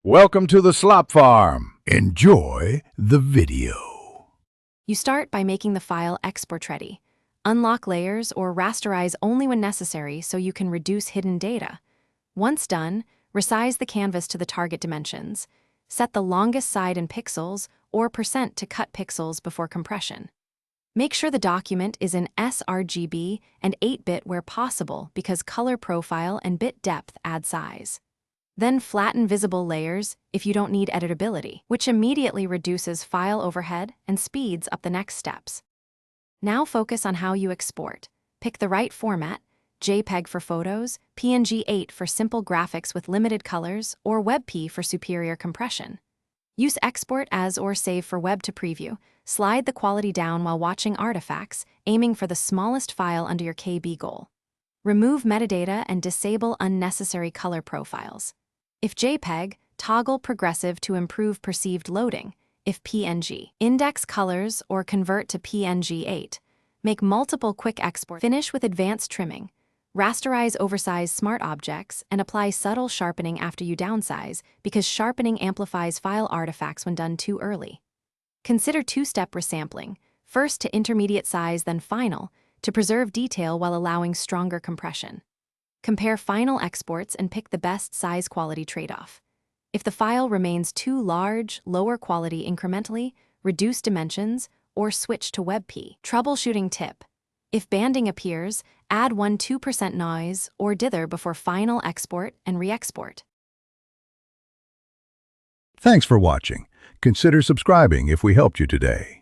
Welcome to the Slop Farm. Enjoy the video. You start by making the file export ready. Unlock layers or rasterize only when necessary so you can reduce hidden data. Once done, resize the canvas to the target dimensions. Set the longest side in pixels or % to cut pixels before compression. Make sure the document is in sRGB and 8-bit where possible because color profile and bit depth add size. Then flatten visible layers if you don't need editability, which immediately reduces file overhead and speeds up the next steps. Now focus on how you export. Pick the right format: JPEG for photos, PNG 8 for simple graphics with limited colors, or WebP for superior compression. Use export as or save for web to preview. Slide the quality down while watching artifacts, aiming for the smallest file under your KB goal. Remove metadata and disable unnecessary color profiles. If JPEG, toggle progressive to improve perceived loading. If PNG, index colors or convert to PNG 8. Make multiple quick exports. Finish with advanced trimming. Rasterize oversized smart objects and apply subtle sharpening after you downsize because sharpening amplifies file artifacts when done too early. Consider two-step resampling, first to intermediate size then final, to preserve detail while allowing stronger compression. Compare final exports and pick the best size-quality trade-off. If the file remains too large, lower quality incrementally, reduce dimensions, or switch to WebP. Troubleshooting tip: if banding appears, add 1-2% noise or dither before final export and re-export. Thanks for watching. Consider subscribing if we helped you today.